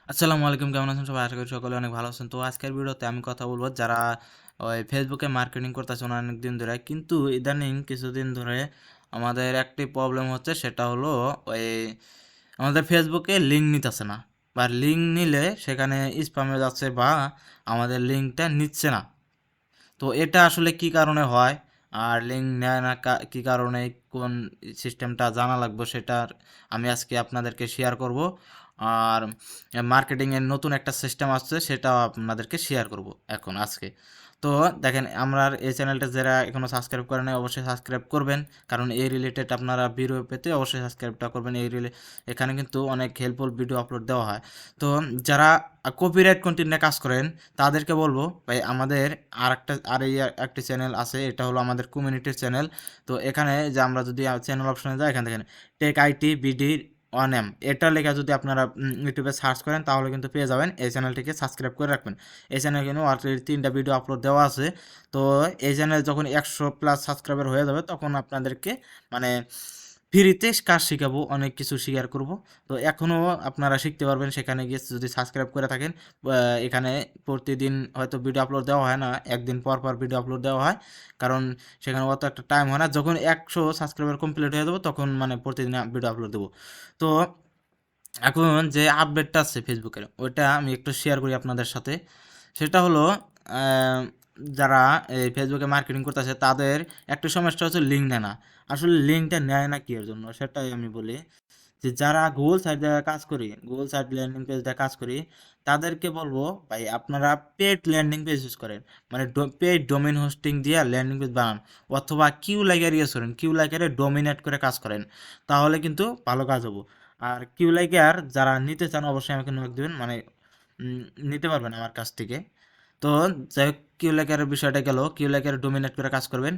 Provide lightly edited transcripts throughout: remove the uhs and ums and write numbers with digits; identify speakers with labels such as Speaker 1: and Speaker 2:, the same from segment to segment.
Speaker 1: আসসালামু আলাইকুম, কেমন আছেন সবাই? আশা করি সকলে অনেক ভালো আছেন। তো আজকের ভিডিওতে আমি কথা বলবো যারা ওই ফেসবুকে মার্কেটিং করতেছে অনেক দিন ধরে, কিন্তু ইদানিং কিছুদিন ধরে আমাদের একটি প্রবলেম হচ্ছে, সেটা হলো ওই আমাদের ফেসবুকে লিঙ্ক নিতেছে না, বা লিঙ্ক নিলে সেখানে স্প্যামে যাচ্ছে বা আমাদের লিঙ্কটা নিচ্ছে না। তো এটা আসলে কি কারণে হয়, আর লিঙ্ক নেয় না কি কারণে, কোন সিস্টেমটা জানা লাগবে, সেটার আমি আজকে আপনাদেরকে শেয়ার করব। আর মার্কেটিংয়ের নতুন একটা সিস্টেম আসছে, সেটাও আপনাদেরকে শেয়ার করব এখন আজকে। তো দেখেন, আমরা এই চ্যানেলটা যারা এখনও সাবস্ক্রাইব করে নাই অবশ্যই সাবস্ক্রাইব করবেন, কারণ এই রিলেটেড আপনারা ভিডিও পেতে অবশ্যই সাবস্ক্রাইবটা করবেন। এখানে কিন্তু অনেক হেল্পফুল ভিডিও আপলোড দেওয়া হয়। তো যারা কপিরাইট কন্টেন্টে কাজ করেন তাদেরকে বলবো, ভাই আমাদের এই একটি চ্যানেল আছে, এটা হলো আমাদের কমিউনিটির চ্যানেল। তো এখানে যে আমরা যদি চ্যানেল অপশনে যাই, এখান থেকে টেক আইটি বিডি অনএম এটা লেখা যদি আপনারা ইউটিউবে সার্চ করেন তাহলে কিন্তু পেয়ে যাবেন। এই চ্যানেলটিকে সাবস্ক্রাইব করে রাখবেন। এই চ্যানেলে কিন্তু অলরেডি 3টা ভিডিও আপলোড দেওয়া আছে। তো এই চ্যানেল যখন 100+ সাবস্ক্রাইবার হয়ে যাবে তখন আপনাদেরকে মানে ফ্রিতে কাজ শিখাবো, অনেক কিছু শেয়ার করব। তো এখনও আপনারা শিখতে পারবেন সেখানে গিয়ে যদি সাবস্ক্রাইব করে থাকেন। এখানে প্রতিদিন হয়তো ভিডিও আপলোড দেওয়া হয় না, একদিন পর পর ভিডিও আপলোড দেওয়া হয়, কারণ সেখানে অত একটা টাইম হয় না। যখন 100 সাবস্ক্রাইবার কমপ্লিট হয়ে যাবো তখন মানে প্রতিদিন ভিডিও আপলোড দেবো। তো এখন যে আপডেটটা আছে ফেসবুকের, ওইটা আমি একটু শেয়ার করি আপনাদের সাথে। সেটা হলো আহ, যারা এই ফেসবুকে মার্কেটিং করতেছে তাদের একটা সমস্যা হচ্ছে লিঙ্ক নেয় না। আসলে লিঙ্কটা নেয় না কি এর জন্য সেটাই আমি বলি। যে যারা গুগল সাইট দিয়ে কাজ করি, গুগল সাইট ল্যান্ডিং পেজ দিয়ে কাজ করি, তাদেরকে বলবো ভাই আপনারা পেড ল্যান্ডিং পেজ ইউজ করেন, মানে পেড ডোমেইন হোস্টিং দিয়ে ল্যান্ডিং পেজ বানান, অথবা কিউ লাইকার ইউজ করেন, কিউ লাইকারে ডোমিনেট করে কাজ করেন, তাহলে কিন্তু ভালো কাজ হবো। আর কিউ লাইকার যারা নিতে চান অবশ্যই আমাকে নক দেবেন, মানে নিতে পারবেন আমার কাছ থেকে। তো যাই হোক, কিউ লেকারের বিষয়টা গেল, কিউ লেকার ডোমিনেট করে কাজ করবেন,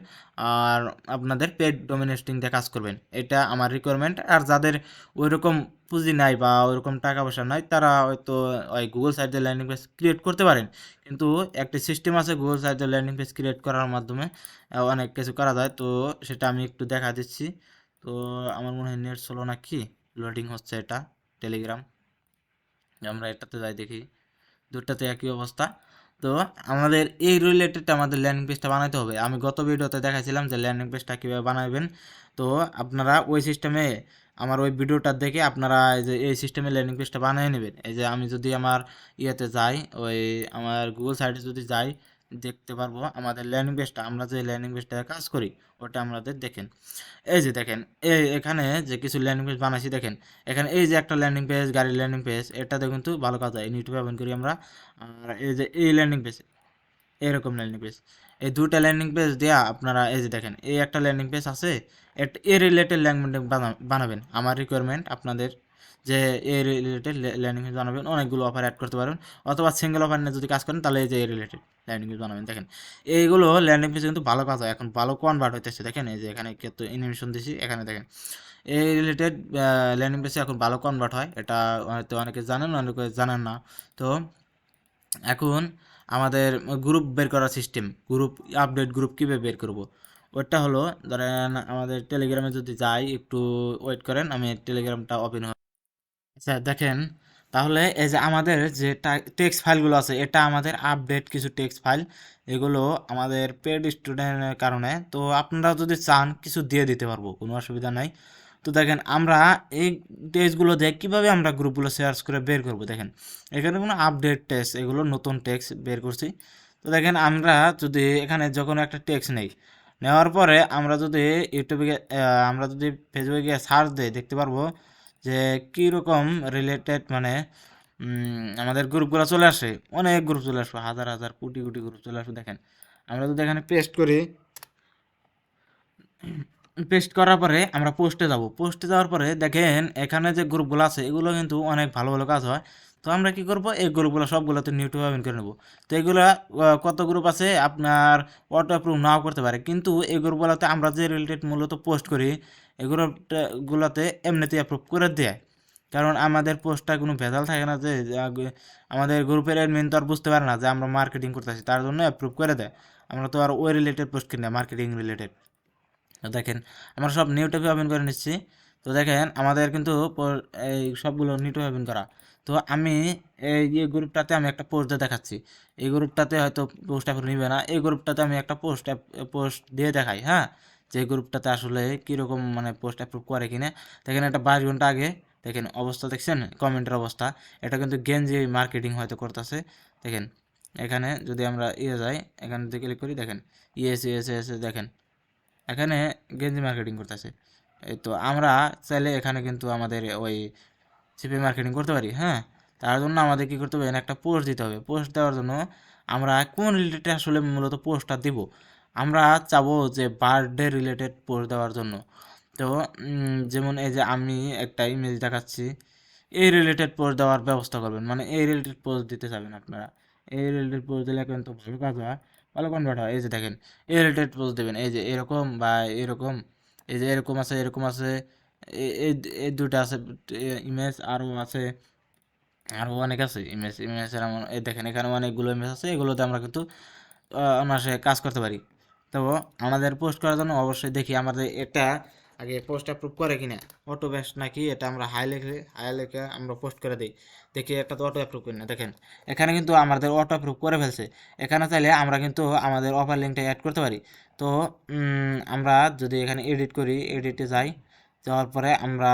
Speaker 1: আর আপনাদের পেড ডোমিনেটিং দিয়ে কাজ করবেন, এটা আমার রিকোয়ারমেন্ট। আর যাদের ওইরকম পুঁজি নাই বা ওইরকম টাকা পয়সা নাই, তারা হয়তো ওই গুগল সাইট দিয়ে ল্যান্ডিং পেজ ক্রিয়েট করতে পারেন। কিন্তু একটা সিস্টেম আছে গুগল সাইট দিয়ে ল্যান্ডিং পেজ ক্রিয়েট করার মাধ্যমে অনেক কিছু করা যায়। তো সেটা আমি একটু দেখা দিচ্ছি। তো আমার মনে হয় নেট স্লো না কি, লোডিং হচ্ছে এটা টেলিগ্রাম। আমরা এটাতে যাই দেখি, দুটাতে একই অবস্থা। তো আমাদের এই রিলেটেড আমাদের ল্যান্ডিং পেজটা বানাতে হবে। আমি গত ভিডিওতে দেখাইছিলাম যে ল্যান্ডিং পেজটা কীভাবে বানাবেন। তো আপনারা ওই সিস্টেমে আমার ওই ভিডিওটা দেখে আপনারা এই যে এই সিস্টেমে ল্যান্ডিং পেজটা বানিয়ে নেবেন। এই যে আমি যদি আমার ইয়েতে যাই, ওই আমার গুগল সাইটে যদি যাই, দেখতে পারবো আমাদের ল্যান্ডিং পেজটা, আমরা যে ল্যান্ডিং পেজটা কাজ করি ওটা আমাদের দেখেন। এই যে দেখেন, এখানে যে কিছু ল্যান্ডিং পেজ বানাইছি দেখেন। এখানে এই যে একটা ল্যান্ডিং পেজ, গাড়ির ল্যান্ডিং পেজ, এটাতে কিন্তু ভালো কাজ হয়, ইউটিউবে ওপেন করি আমরা। আর এই যে এই ল্যান্ডিং পেজ, এরকম ল্যান্ডিং পেজ, এই দুটা ল্যান্ডিং পেজ দেওয়া আপনারা এই যে দেখেন, এই একটা ল্যান্ডিং পেজ আছে, এ রিলেটেড ল্যান্ডিং বানাবেন। আমার রিকোয়ারমেন্ট আপনাদের যে এ রিলেটেড ল্যান্ডিং পেজ বানাবেন, অনেকগুলো অফার অ্যাড করতে পারেন, অথবা সিঙ্গেল অফার নিয়ে যদি কাজ করেন তাহলে এই যে এ রিলেটেড ল্যান্ডিং পেজ বানাবেন। দেখেন এইগুলো ল্যান্ডিং পেজ কিন্তু ভালো কাজ হয়, এখন ভালো কনভার্ট হইতেছে। দেখেন এই যে এখানে কত ইনফরমেশন দিছি, এখানে দেখেন এই রিলেটেড ল্যান্ডিং পেজে এখন ভালো কনভার্ট হয়। এটা হয়তো অনেকে জানেন, অনেকে জানেন না। তো এখন আমাদের গ্রুপ বের করার সিস্টেম, গ্রুপ আপডেট গ্রুপ কীভাবে বের করব, ওটা হলো ধরেন আমাদের টেলিগ্রামে যদি যাই, একটু ওয়েট করেন, আমি টেলিগ্রামটা ওপেন হয়। আচ্ছা দেখেন, তাহলে এই যে আমাদের যে টেক্সট ফাইলগুলো আছে, এটা আমাদের আপডেট কিছু টেক্সট ফাইল, এগুলো আমাদের পেড স্টুডেন্টের কারণে। তো আপনারা যদি চান কিছু দিয়ে দিতে পারবো, কোনো অসুবিধা নাই। তো দেখেন আমরা এই টেক্সটগুলো দিয়ে কীভাবে আমরা গ্রুপগুলো সার্চ করে বের করব, দেখেন এখানে কোনো আপডেট টেক্সট, এগুলো নতুন টেক্সট বের করছি। তো দেখেন আমরা যদি এখানে যখন একটা টেক্সট নেই, নেওয়ার পরে আমরা যদি ইউটিউবে আমরা যদি ফেসবুকে গিয়ে সার্চ দিই, দেখতে পারবো যে কীরকম রিলেটেড, মানে আমাদের গ্রুপগুলো চলে আসে, অনেক গ্রুপ চলে আসবে, হাজার হাজার কোটি কোটি গ্রুপ চলে আসবে। দেখেন আমরা যদি এখানে পেস্ট করি, পেস্ট করার পরে আমরা পোস্টে যাব, পোস্টে যাওয়ার পরে দেখেন এখানে যে গ্রুপগুলো আছে এগুলো কিন্তু অনেক ভালো ভালো কাজ হয়। তো আমরা কি করব, এই গ্রুপগুলো সবগুলোতে ইউটিউবে ওপেন করে নেব। তো এগুলো কত গ্রুপ আছে আপনার অটো অ্যাপ্রুভ নাও করতে পারে, কিন্তু এই গ্রুপগুলোতে আমরা যে রিলেটেড মূলত পোস্ট করি, এগুলো গুলোতে এমনিতেই অ্যাপ্রুভ করে দেয়। কারণ আমাদের পোস্টটা কোনো ভেজাল থাকে না, যে আমাদের গ্রুপের অ্যাডমিন তো আর বুঝতে পারে না যে আমরা মার্কেটিং করতেছি, তার জন্য অ্যাপ্রুভ করে দেয়। আমরা তো আর ওই রিলেটেড পোস্ট কিনি না, মার্কেটিং রিলেটেড। তো দেখেন আমরা সব নিউ ট্যাবে ওপেন করে নিচ্ছি। তো দেখেন আমাদের কিন্তু এই সবগুলো নিউ ট্যাবে ওপেন করা। তো আমি এই গ্রুপটাতে আমি একটা পোস্ট দিয়ে দেখাচ্ছি। এই গ্রুপটাতে হয়তো পোস্ট অ্যাপ্রুভ নিবে না, এই গ্রুপটাতে আমি একটা পোস্ট দিয়ে দেখাই, হ্যাঁ, যে গ্রুপটাতে আসলে কীরকম মানে পোস্ট অ্যাপ্রুভ করে কিনা। দেখেন একটা 22 ঘন্টা আগে দেখেন অবস্থা দেখছেন, কমেন্টের অবস্থা। এটা কিন্তু গেঞ্জি মার্কেটিং হয়তো করতেছে। দেখেন এখানে যদি আমরা যাই, এখানে যদি ক্লিক করি, দেখেন ইয়েস ইয়েস ইয়েস, দেখেন এখানে গেঞ্জি মার্কেটিং করতেছে। এই তো আমরা চাইলে এখানে কিন্তু আমাদের ওই সিপিএ মার্কেটিং করতে পারি, হ্যাঁ। তার জন্য আমাদের কী করতে হবে, একটা পোস্ট দিতে হবে। পোস্ট দেওয়ার জন্য আমরা কোন রিলেটেড আসলে মূলত পোস্টটা দিব, আমরা চাবো যে বার্থডে রিলেটেড পোস্ট দেওয়ার জন্য। তো যেমন এই যে আমি একটা ইমেজ দেখাচ্ছি, এই রিলেটেড পোস্ট দেওয়ার ব্যবস্থা করবেন, মানে এই রিলেটেড পোস্ট দিতে চাবেন আপনারা। এই রিলেটেড পোস্ট দিলে কিন্তু ভালো কাজ হয়, ভালো কনভার্ট হয়। এই যে দেখেন এই রিলেটেড পোস্ট দেবেন, এই যে এরকম বা এরকম, এই যে এরকম আছে, এরকম আছে, এই এই দুটো আছে ইমেজ, আরও আছে, আরও অনেক আছে ইমেজের আমার। এই দেখেন এখানে অনেকগুলো ইমেজ আছে, এগুলোতে আমরা কিন্তু অনায়াসে কাজ করতে পারি। তো আমাদের পোস্ট করার জন্য অবশ্যই দেখি আমাদের এটা আগে পোস্ট অ্যাপ্রুভ করে কিনা, অটো বেস্ট নাকি, এটা আমরা হাই লেখে আমরা পোস্ট করে দিই, দেখি এটা তো অটো অ্যাপ্রুভ করি না। দেখেন এখানে কিন্তু আমাদের অটো অ্যাপ্রুভ করে ফেলছে। এখানে চাইলে আমরা কিন্তু আমাদের অফার লিঙ্কটা অ্যাড করতে পারি। তো আমরা যদি এখানে এডিট করি, এডিটে যাই, যাওয়ার পরে আমরা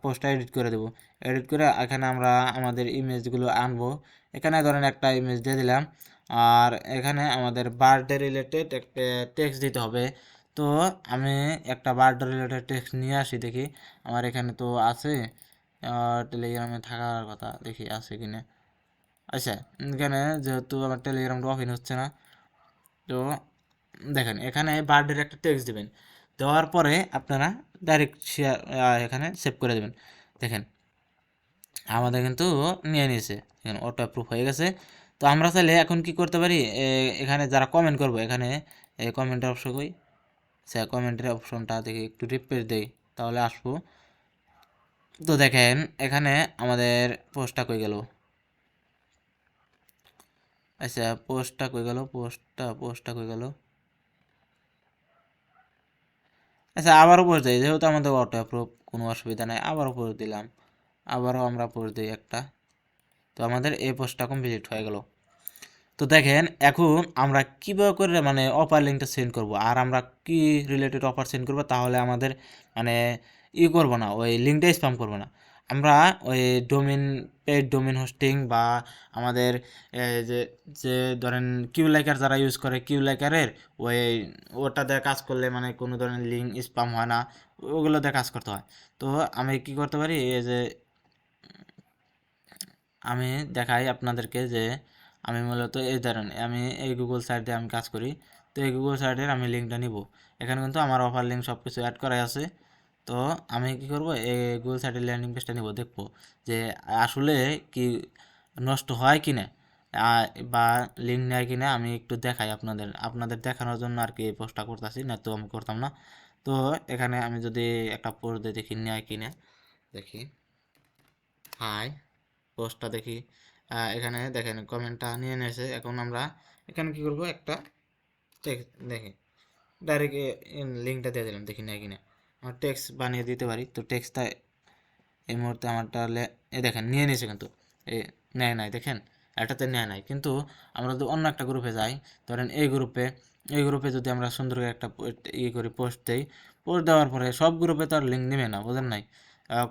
Speaker 1: পোস্টটা এডিট করে দেবো। এডিট করে এখানে আমরা আমাদের ইমেজগুলো আনবো। এখানে ধরেন একটা ইমেজ দিয়ে দিলাম, আর এখানে আমাদের বার্থডে রিলেটেড একটা টেক্সট দিতে হবে। তো আমি একটা বার্থডে রিলেটেড টেক্সট নিয়ে আসি, দেখি আমার এখানে তো আছে, টেলিগ্রামে থাকার কথা, দেখি আছে কিনা। আচ্ছা, এখানে যেহেতু আমার টেলিগ্রামটা ওপেন হচ্ছে না, তো দেখেন এখানে বার্থডের একটা টেক্সট দেবেন। দেওয়ার পরে আপনারা ডাইরেক্ট শেয়ার এখানে সেভ করে দেবেন। দেখেন আমাদের কিন্তু নিয়ে নিয়েছে, এখানে অটো অ্যাপ্রুভ হয়ে গেছে। তো আমরা চাইলে এখন কি করতে পারি, এখানে যারা কমেন্ট করবো, এখানে কমেন্টের অপশন কই, সে কমেন্টের অপশনটা দেখি একটু রিপ্লেস দেই, তাহলে আসবো। তো দেখেন এখানে আমাদের পোস্টটা কই গেল, আচ্ছা পোস্টটা কই গেল, পোস্টটা কই গেল। আচ্ছা আবারও পোস্ট দিই, যেহেতু আমাদের অটো অ্যাপ্রুভ, কোনো অসুবিধা নাই, আবারও পোস্ট দিলাম, আবারও আমরা পোস্ট দিই একটা। তো আমাদের এই পোস্টটা কমপ্লিট হয়ে গেল। তো দেখেন এখন আমরা কীভাবে করে মানে অফার লিঙ্কটা সেন্ড করব, আর আমরা কি রিলেটেড অফার সেন্ড করব, তাহলে আমাদের মানে করবো না, ওই লিঙ্কটা স্প্যাম করবো না। আমরা ওই পেইড ডোমেন হোস্টিং বা আমাদের যে যে ধরেন কিউ লাইকার যারা ইউজ করে, কিউ লাইকারের ওই ওটাতে কাজ করলে মানে কোনো ধরনের লিঙ্ক স্প্যাম হয় না, ওগুলোতে কাজ করতে হয়। তো আমি কি করতে পারি, এই যে আমি দেখাই আপনাদেরকে যে আমি মূলত এই ধরেন আমি এই গুগল সাইটে আমি কাজ করি। তো এই গুগল সাইটের আমি লিঙ্কটা নিব, এখানে কিন্তু আমার অফার লিঙ্ক সব কিছু অ্যাড করাই আছে। তো আমি কি করব, এই গুগল সাইটের ল্যান্ডিং পেজটা নিব, দেখবো যে আসলে কি নষ্ট হয় কি না, বা লিঙ্ক নেয় কি না। আমি একটু দেখাই আপনাদের দেখানোর জন্য আর কি এই পোস্টটা করতেছি, না তো আমি করতাম না। তো এখানে আমি যদি একটা পোস্ট দিয়ে দেখি নেয় কি না, দেখি হাই পোস্টটা দেখি, এখানে দেখেন কমেন্টটা নিয়ে নিয়েছে। এখন আমরা এখানে কি করব, একটা দেখি ডাইরেক্ট লিঙ্কটা দিয়ে দিলাম, দেখি না কিনা। আমার টেক্সট বানিয়ে দিতে পারি, তো টেক্সটটা এই মুহূর্তে আমার তাহলে দেখেন নিয়ে নিয়েছে, কিন্তু এ নেয় নাই, দেখেন এটাতে নেয় নাই। কিন্তু আমরা যদি অন্য একটা গ্রুপে যাই, ধরেন এই গ্রুপে যদি আমরা সুন্দর করে একটা করি, পোস্ট দেই, পোস্ট দেওয়ার পরে সব গ্রুপে তো আর লিঙ্ক নেবে না, বুঝেন নাই,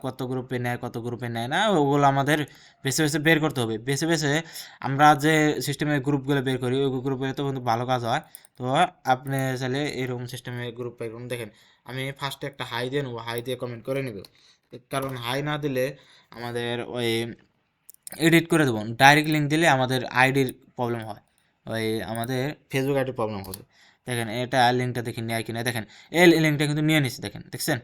Speaker 1: কত গ্রুপে নেয় কত গ্রুপে নেয় না, ওগুলো আমাদের বেছে বেছে বের করতে হবে। বেছে বেছে আমরা যে সিস্টেমে গ্রুপগুলো বের করি, ওই গ্রুপে তো কিন্তু ভালো কাজ হয়। তো আপনি চাইলে এরকম সিস্টেমে গ্রুপ পাই করুন। দেখেন আমি ফার্স্টে একটা হাই দিয়ে নেবো, হাই দিয়ে কমেন্ট করে নেব, কারণ হাই না দিলে আমাদের ওই এডিট করে দেবো। ডাইরেক্ট লিঙ্ক দিলে আমাদের আইডির প্রবলেম হয়, ওই আমাদের ফেসবুক আইডির প্রবলেম হবে। দেখেন এটা লিঙ্কটা দেখি নেয় কিনা, দেখেন এই লিঙ্কটা কিন্তু নিয়ে নিছে, দেখছেন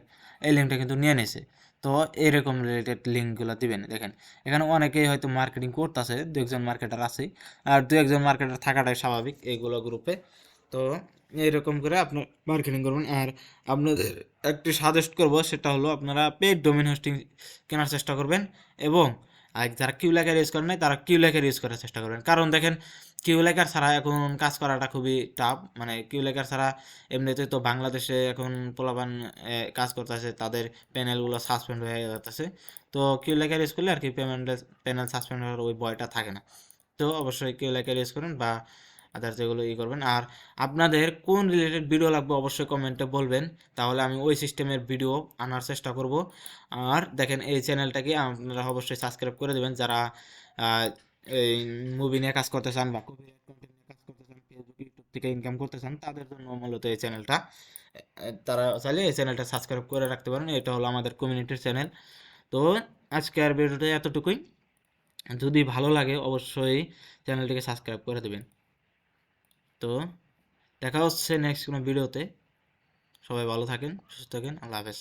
Speaker 1: এই লিঙ্কটা কিন্তু নিয়ে নিছে। তো এরকম রিলেটেড লিঙ্কগুলো দিবেন। দেখেন এখানে অনেকেই হয়তো মার্কেটিং করতেছে, দু একজন মার্কেটার আছে, আর দু একজন মার্কেটার থাকাটাই স্বাভাবিক এইগুলো গ্রুপে। তো এইরকম করে আপনি মার্কেটিং করবেন। আর আপনাদের একটি সাজেস্ট করব, সেটা হলো আপনারা পেইড ডোমেন হোস্টিং কেনার চেষ্টা করবেন, এবং আর যারা কিউ লেখার ইউজ করেন নাই তারা কিউ লেখার ইউজ করার চেষ্টা করবেন, কারণ দেখেন কিউ লেখার ছাড়া এখন কাজ করাটা খুবই টাফ। মানে কিউ লেখার ছাড়া এমনিতে তো বাংলাদেশে এখন পোলাপান কাজ করতেছে, তাদের প্যানেলগুলো সাসপেন্ড হয়ে যাচ্ছে। তো কিউ লেখার ইউজ করলে আর কি প্যানেল সাসপেন্ড হওয়ার ওই ভয়টা থাকে না। তো অবশ্যই কিউ লেখার ইউজ করুন বা আদার যেগুলো করবেন। আর আপনাদের কোন রিলেটেড ভিডিও লাগবে অবশ্যই কমেন্টে বলবেন, তাহলে আমি ওই সিস্টেমের ভিডিও আনার চেষ্টা করব। আর দেখেন এই চ্যানেলটাকে আপনারা অবশ্যই সাবস্ক্রাইব করে দেবেন যারা এই মুভি নিয়ে কাজ করতে চান বা কপিরাইট কন্টেন্ট নিয়ে কাজ করতে চান, ফেসবুক ইউটিউব থেকে ইনকাম করতে চান, তাদের জন্য মূলত এই চ্যানেলটা। তারা চাইলে এই চ্যানেলটা সাবস্ক্রাইব করে রাখতে পারেন, এটা হলো আমাদের কমিউনিটির চ্যানেল। তো আজকের ভিডিওটা এতটুকুই। যদি ভালো লাগে অবশ্যই চ্যানেলটিকে সাবস্ক্রাইব করে দেবেন। তো দেখা হচ্ছে নেক্সট কোনো ভিডিওতে। সবাই ভালো থাকেন, সুস্থ থাকেন, আল্লাহ হাফেজ।